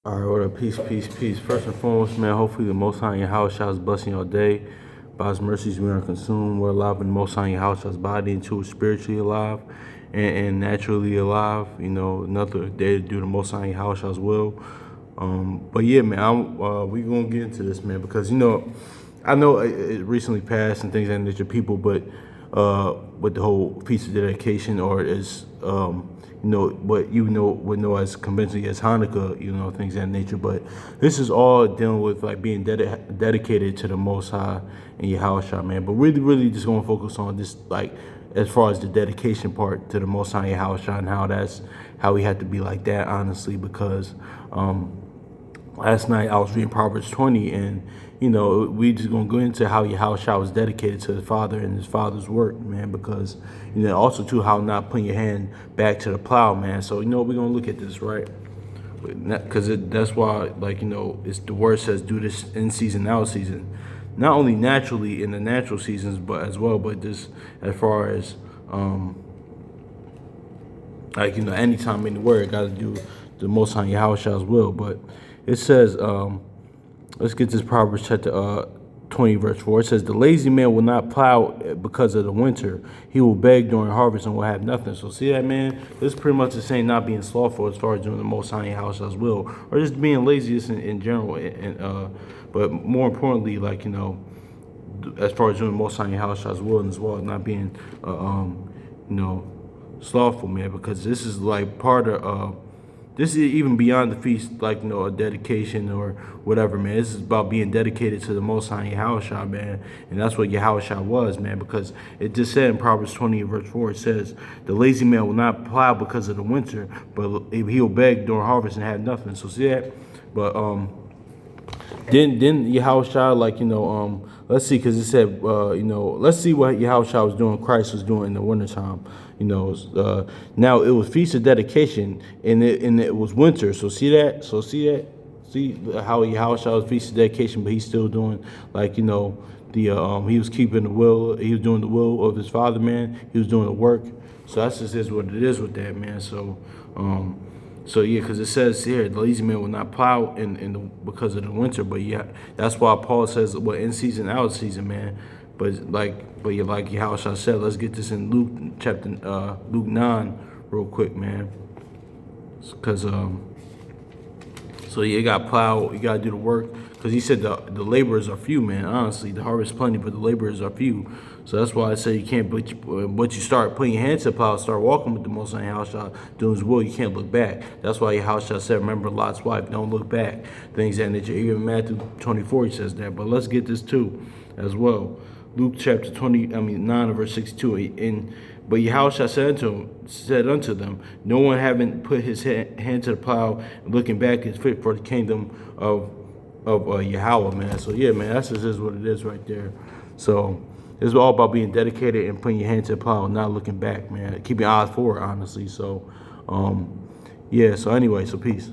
All right, what up? Peace, peace, peace. First and foremost, man, hopefully the Most High in your house shall is blessing your day. By His mercies, we are consumed. We're alive in the Most High in your house shall's body until we're spiritually alive and naturally alive. You know, another day to do the Most High in your house shall's will. But yeah, man, we gonna get into this, man, because I know it recently passed and things like that, people, but with the whole feast of dedication, or as what would know as conventionally as Hanukkah, things of that nature. But this is all dealing with like being dedicated to the Most High and Yahushua, man. But really just gonna focus on this, like, as far as the dedication part to the Most High and Yahushua, and how we had to be like that, honestly, because last night I was reading Proverbs 20, and we just gonna go into how Yahushua was dedicated to the Father and his Father's work, man. Because also too, how not putting your hand back to the plow, man. So we're gonna look at this, right? Because that's why, like, it's the word says, do this in season, out season, not only naturally in the natural seasons, but as well, but just as far as like, anytime in the word, got to do the Most High Yahushua's will. But it says, let's get this Proverbs chapter 20, verse 4. It says, the lazy man will not plow because of the winter. He will beg during harvest and will have nothing. So see that, man? This is pretty much the same, not being slothful as far as doing the Most High Yahushua's will, or just being lazy in general. But more importantly, like, as far as doing the Most High Yahushua's will, and as well as not being, slothful, man, because this is like part of this is even beyond the feast, like, a dedication or whatever, man. This is about being dedicated to the Most High Yahushua, man. And that's what Yahushua was, man, because it just said in Proverbs 20, verse 4, it says, the lazy man will not plow because of the winter, but he'll beg during harvest and have nothing. So see that? But then Yahushua, like, let's see, because it said, let's see what Yahushua was doing, Christ was doing in the wintertime. Now it was feast of dedication, and it was winter. So see that? See how Yahushua was feast of dedication, but he's still doing, like, he was keeping the will, he was doing the will of his Father, man. He was doing the work. So that's just is what it is with that, man. So yeah, because it says here, the lazy man will not plow because of the winter. But yeah, that's why Paul says, well, in season, out of season, man. Like Yahushua said, let's get this in Luke 9 real quick, man. Because so yeah, you got to plow, you got to do the work. Because he said the laborers are few, man. Honestly, the harvest is plenty, but the laborers are few. So that's why I say you can't, but you start putting your hands to the plow, start walking with the Most High Yahushua, doing his will, you can't look back. That's why Yahushua said, remember Lot's wife, don't look back. Things that nature. Even Matthew 24, he says that. But let's get this too, as well. Luke chapter 9 verse 62. But Yahushua said unto them, no one having put his hand to the plow and looking back is fit for the kingdom of Yahweh, man. So yeah, man, that's just what it is right there. So it's all about being dedicated and putting your hand to the plow and not looking back, man. Keeping eyes forward, honestly. So yeah. So anyway, so peace.